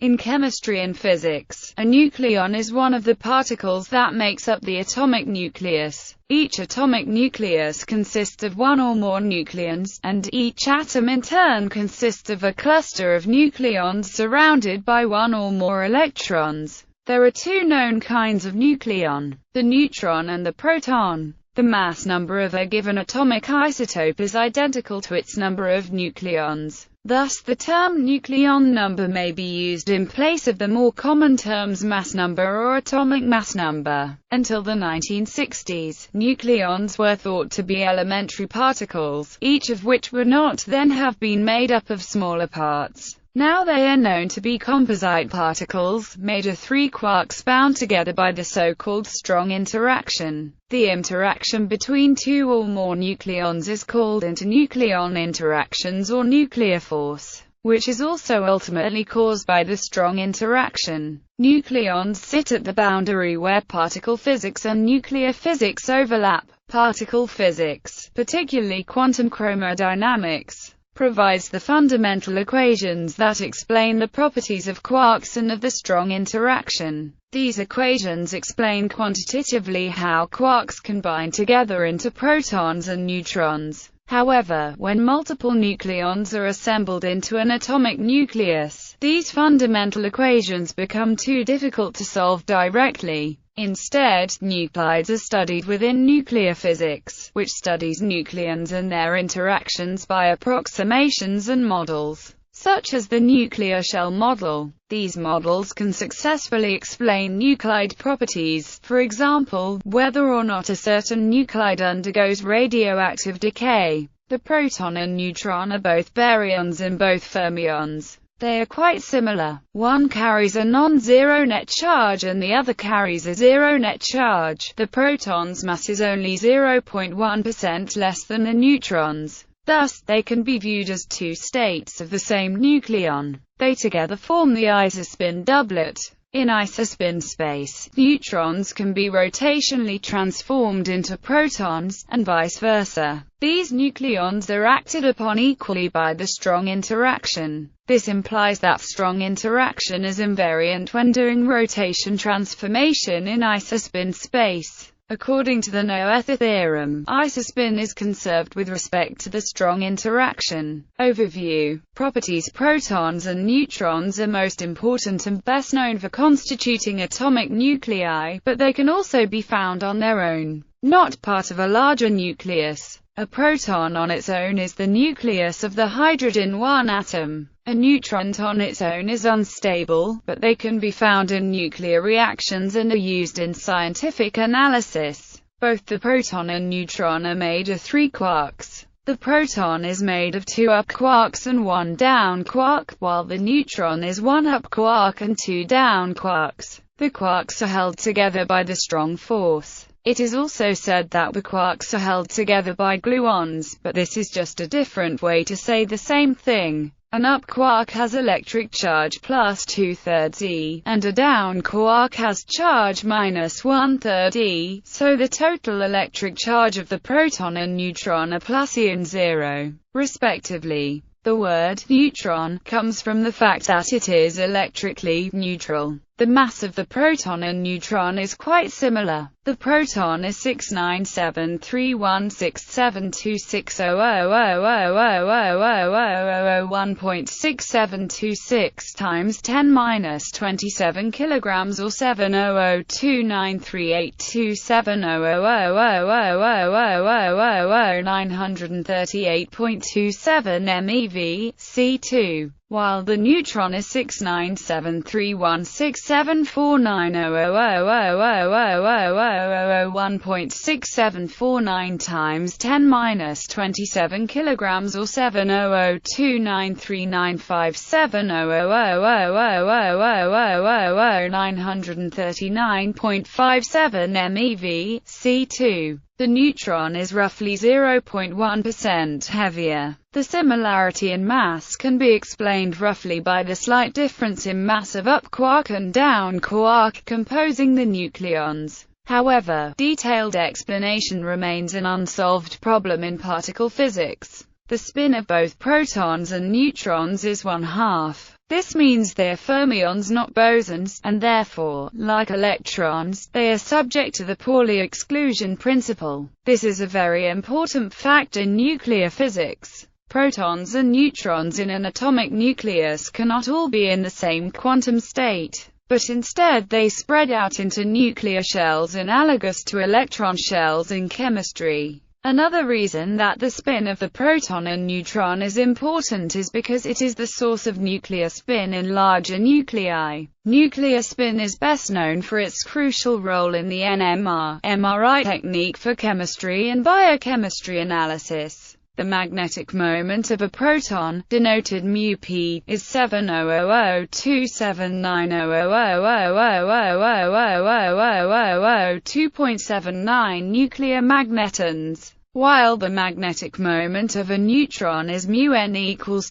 In chemistry and physics, a nucleon is one of the particles that makes up the atomic nucleus. Each atomic nucleus consists of one or more nucleons, and each atom in turn consists of a cluster of nucleons surrounded by one or more electrons. There are two known kinds of nucleon, the neutron and the proton. The mass number of a given atomic isotope is identical to its number of nucleons. Thus, the term nucleon number may be used in place of the more common terms mass number or atomic mass number. Until the 1960s, nucleons were thought to be elementary particles, each of which would not then have been made up of smaller parts. Now they are known to be composite particles, made of three quarks bound together by the so-called strong interaction. The interaction between two or more nucleons is called internucleon interactions or nuclear force, which is also ultimately caused by the strong interaction. Nucleons sit at the boundary where particle physics and nuclear physics overlap. Particle physics, particularly quantum chromodynamics, provides the fundamental equations that explain the properties of quarks and of the strong interaction. These equations explain quantitatively how quarks can bind together into protons and neutrons. However, when multiple nucleons are assembled into an atomic nucleus, these fundamental equations become too difficult to solve directly. Instead, nuclides are studied within nuclear physics, which studies nucleons and their interactions by approximations and models, such as the nuclear shell model. These models can successfully explain nuclide properties, for example, whether or not a certain nuclide undergoes radioactive decay. The proton and neutron are both baryons and both fermions. They are quite similar. One carries a non-zero net charge and the other carries a zero net charge. The proton's mass is only 0.1% less than the neutron's. Thus, they can be viewed as two states of the same nucleon. They together form the isospin doublet. In isospin space, neutrons can be rotationally transformed into protons, and vice versa. These nucleons are acted upon equally by the strong interaction. This implies that strong interaction is invariant when doing rotation transformation in isospin space. According to the Noether theorem, isospin is conserved with respect to the strong interaction. Overview. Properties. Protons and neutrons are most important and best known for constituting atomic nuclei, but they can also be found on their own, not part of a larger nucleus. A proton on its own is the nucleus of the hydrogen-1 atom. A neutron on its own is unstable, but they can be found in nuclear reactions and are used in scientific analysis. Both the proton and neutron are made of three quarks. The proton is made of two up quarks and one down quark, while the neutron is one up quark and two down quarks. The quarks are held together by the strong force. It is also said that the quarks are held together by gluons, but this is just a different way to say the same thing. An up quark has electric charge plus 2/3 e, and a down quark has charge minus 1/3 e, so the total electric charge of the proton and neutron are plus e and 0, respectively. The word neutron comes from the fact that it is electrically neutral. The mass of the proton and neutron is quite similar. The proton is 1.673167260000000001.6726 times 10⁻27 kilograms or 7002938270000000938.27 MeV, C2. While the neutron is 69731674900000001.6749 times 10⁻27 kilograms or 70029570000000939.57 MeV, C2. The neutron is roughly 0.1% heavier. The similarity in mass can be explained roughly by the slight difference in mass of up quark and down quark composing the nucleons. However, detailed explanation remains an unsolved problem in particle physics. The spin of both protons and neutrons is 1/2. This means they are fermions, not bosons, and therefore, like electrons, they are subject to the Pauli exclusion principle. This is a very important fact in nuclear physics. Protons and neutrons in an atomic nucleus cannot all be in the same quantum state, but instead they spread out into nuclear shells analogous to electron shells in chemistry. Another reason that the spin of the proton and neutron is important is because it is the source of nuclear spin in larger nuclei. Nuclear spin is best known for its crucial role in the NMR/MRI technique for chemistry and biochemistry analysis. The magnetic moment of a proton, denoted μp, is 700027900000000000000000000000000000000000000000000000000000000000000000000000000000000000000000000000000000000000000000000000000000000000000000000000000000000000000000000000000000000000000000000000000000000000000000000000000 equals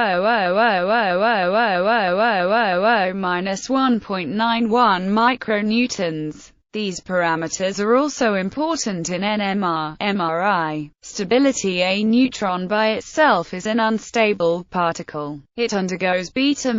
299980900000000000000000000000000000000000000000000000000000000000000000000000000000000000000000000000000000000000000000000000000000000000000000000000000000000000000000000000000000000000000000000000000000000000000000000000000000000000000000000000000000000000000000000000000000000000000000000000000000000000000000000000000000000000000000000000000000000000000000000000000000000000000000000000000000000000000000000000000000000000000000000000000 Stability. A neutron by itself is an unstable/MRI. Stability. A neutron by itself is an unstable particle. It undergoes beta-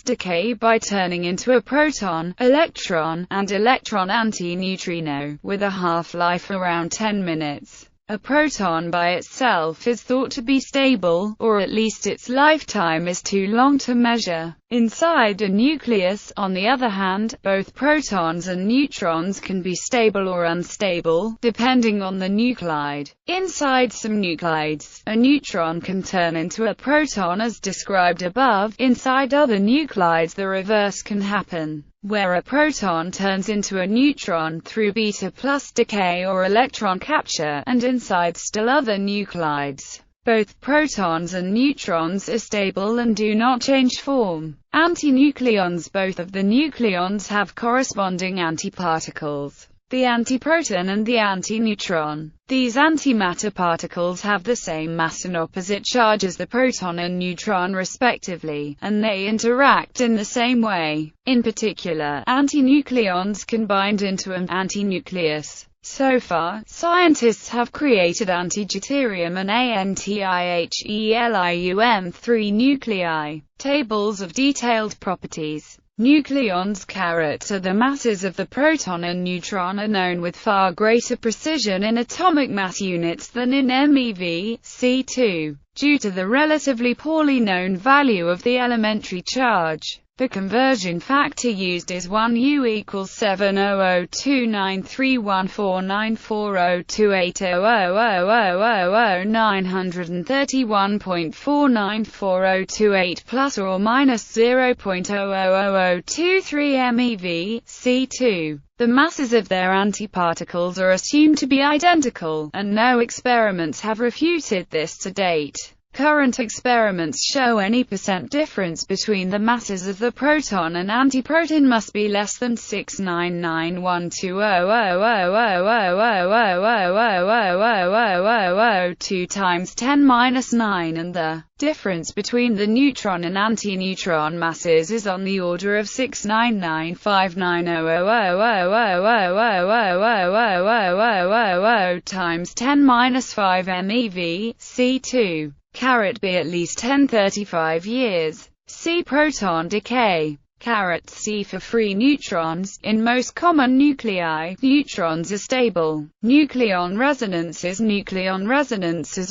decay by turning into a proton, electron, and electron antineutrino, with a half-life around 10 minutes. A proton by itself is thought to be stable, or at least its lifetime is too long to measure. Inside a nucleus, on the other hand, both protons and neutrons can be stable or unstable, depending on the nuclide. Inside some nuclides, a neutron can turn into a proton as described above. Inside other nuclides the reverse can happen, where a proton turns into a neutron through beta+ decay or electron capture, and inside still other nuclides, both protons and neutrons are stable and do not change form. Antinucleons. Both of the nucleons have corresponding antiparticles, the antiproton and the antineutron. These antimatter particles have the same mass and opposite charge as the proton and neutron respectively, and they interact in the same way. In particular, antinucleons can bind into an antinucleus. So far, scientists have created antideuterium and antihelium-3 nuclei. Tables of detailed properties. Nucleons are the masses of the proton and neutron are known with far greater precision in atomic mass units than in MeV, C2, due to the relatively poorly known value of the elementary charge. The conversion factor used is 1U equals 700293494093000000931.4940228 plus or minus 0.00023 MeV, C2. The masses of their antiparticles are assumed to be identical, and no experiments have refuted this to date. Current experiments show any % difference between the masses of the proton and antiproton must be less than 6991200000000000000000000000000000000 times 10⁻⁹ and the difference between the neutron and antineutron masses is on the order of 6995900000000000000000000000000 times 10⁻⁵ MeV, C2. B at least 1035 years. C. Proton decay. C. For free neutrons. In most common nuclei, neutrons are stable. Nucleon resonances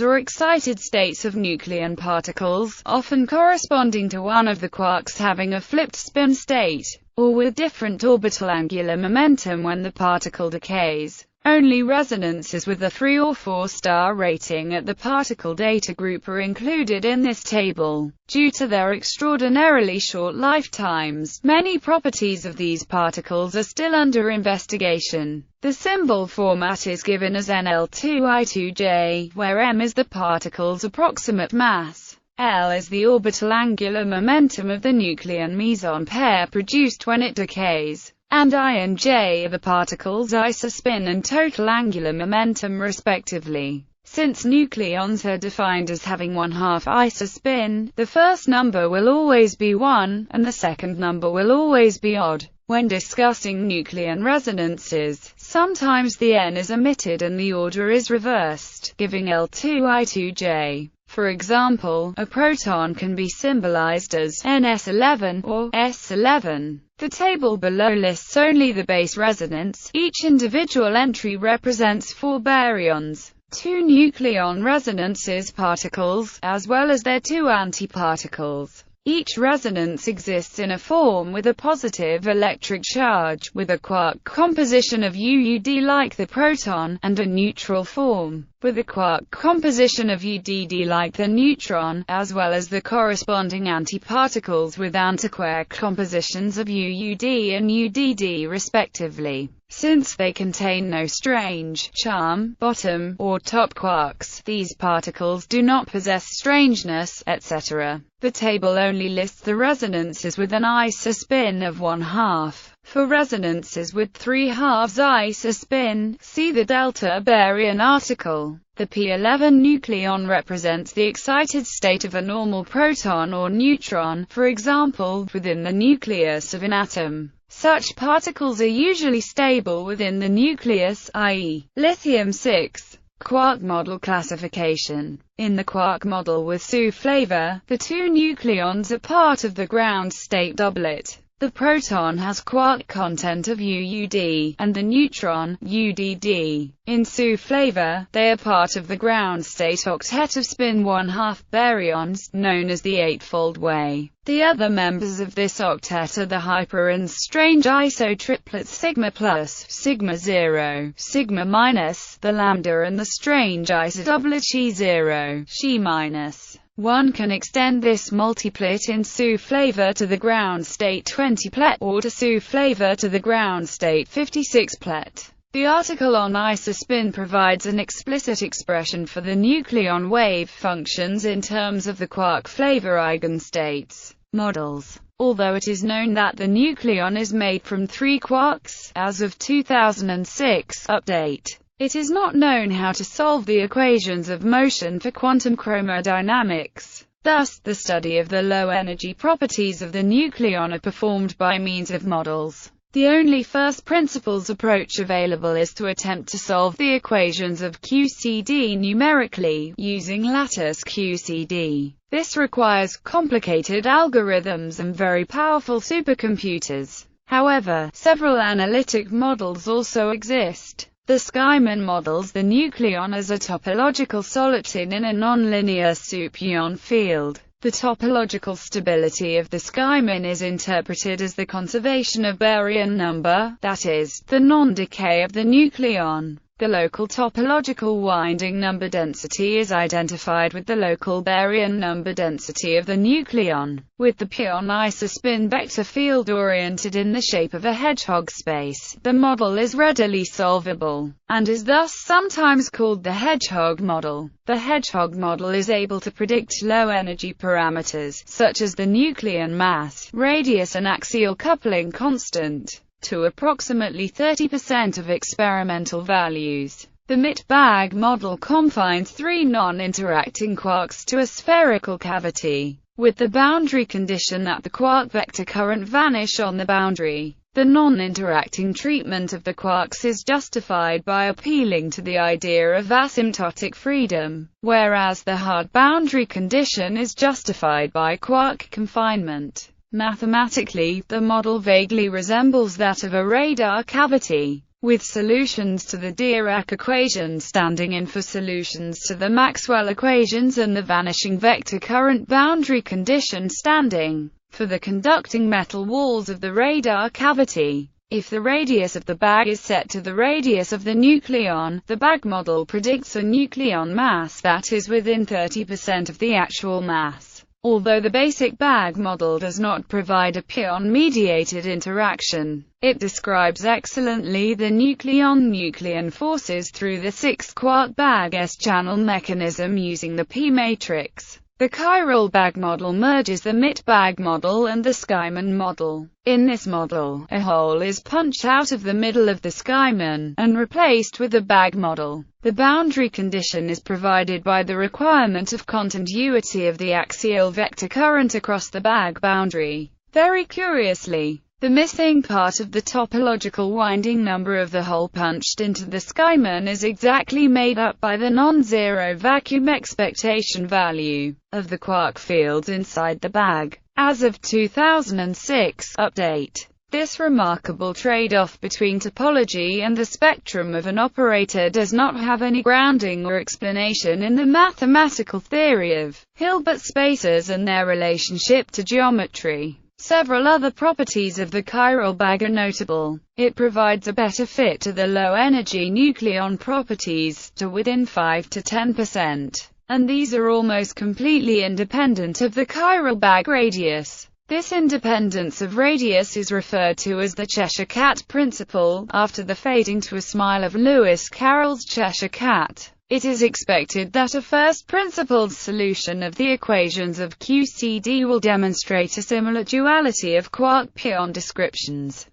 are excited states of nucleon particles, often corresponding to one of the quarks having a flipped spin state, or with different orbital angular momentum when the particle decays. Only resonances with a 3 or 4 star rating at the particle data group are included in this table. Due to their extraordinarily short lifetimes, many properties of these particles are still under investigation. The symbol format is given as NL2I2J, where M is the particle's approximate mass, L is the orbital angular momentum of the nucleon meson pair produced when it decays, and I and J are the particle's isospin and total angular momentum respectively. Since nucleons are defined as having 1/2 isospin, the first number will always be 1, and the second number will always be odd. When discussing nucleon resonances, sometimes the n is omitted and the order is reversed, giving L2I2J. For example, a proton can be symbolized as ns11 or s11. The table below lists only the base resonance. Each individual entry represents 4 baryons, 2 nucleon resonances particles, as well as their 2 antiparticles. Each resonance exists in a form with a positive electric charge, with a quark composition of UUD like the proton, and a neutral form, with a quark composition of UDD like the neutron, as well as the corresponding antiparticles with antiquark compositions of UUD and UDD respectively. Since they contain no strange, charm, bottom, or top quarks, these particles do not possess strangeness, etc. The table only lists the resonances with an isospin of 1/2. For resonances with 3/2 isospin, see the delta baryon article. The p11 nucleon represents the excited state of a normal proton or neutron, for example, within the nucleus of an atom. Such particles are usually stable within the nucleus, i.e., lithium-6. Quark model classification. In the quark model with SU flavor, the 2 nucleons are part of the ground state doublet. The proton has quark content of UUD, and the neutron, UDD. In SU flavor, they are part of the ground state octet of spin 1/2 baryons, known as the eightfold way. The other members of this octet are the hyper and strange iso triplets sigma plus, sigma 0, sigma minus, the lambda and the strange iso doublet Xi 0, Xi minus. One can extend this multiplet in SU flavor to the ground state 20-plet, or to SU flavor to the ground state 56-plet. The article on isospin provides an explicit expression for the nucleon wave functions in terms of the quark flavor eigenstates. Models. Although it is known that the nucleon is made from 3 quarks, as of 2006 update, it is not known how to solve the equations of motion for quantum chromodynamics. Thus, the study of the low-energy properties of the nucleon are performed by means of models. The only first principles approach available is to attempt to solve the equations of QCD numerically, using lattice QCD. This requires complicated algorithms and very powerful supercomputers. However, several analytic models also exist. The Skyman models the nucleon as a topological soliton in a nonlinear superion field. The topological stability of the Skyman is interpreted as the conservation of baryon number, that is, the non-decay of the nucleon. The local topological winding number density is identified with the local baryon number density of the nucleon, with the pion isospin vector field oriented in the shape of a hedgehog space. The model is readily solvable, and is thus sometimes called the hedgehog model. The hedgehog model is able to predict low-energy parameters, such as the nucleon mass, radius and axial coupling constant, to approximately 30% of experimental values. The MIT-Bag model confines 3 non-interacting quarks to a spherical cavity, with the boundary condition that the quark vector current vanish on the boundary. The non-interacting treatment of the quarks is justified by appealing to the idea of asymptotic freedom, whereas the hard boundary condition is justified by quark confinement. Mathematically, the model vaguely resembles that of a radar cavity, with solutions to the Dirac equation standing in for solutions to the Maxwell equations and the vanishing vector current boundary condition standing for the conducting metal walls of the radar cavity. If the radius of the bag is set to the radius of the nucleon, the bag model predicts a nucleon mass that is within 30% of the actual mass. Although the basic bag model does not provide a pion-mediated interaction, it describes excellently the nucleon-nucleon forces through the 6-quark bag S-channel mechanism using the p-matrix. The chiral bag model merges the MIT-Bag model and the Skyman model. In this model, a hole is punched out of the middle of the Skyman, and replaced with a bag model. The boundary condition is provided by the requirement of continuity of the axial vector current across the bag boundary. Very curiously, The missing part of the topological winding number of the hole punched into the Skyman is exactly made up by the non-zero vacuum expectation value of the quark fields inside the bag. As of 2006 update. This remarkable trade-off between topology and the spectrum of an operator does not have any grounding or explanation in the mathematical theory of Hilbert spaces and their relationship to geometry. Several other properties of the chiral bag are notable. It provides a better fit to the low-energy nucleon properties, to within 5 to 10%, and these are almost completely independent of the chiral bag radius. This independence of radius is referred to as the Cheshire Cat principle, after the fading to a smile of Lewis Carroll's Cheshire Cat. It is expected that a first-principles solution of the equations of QCD will demonstrate a similar duality of quark-pion descriptions.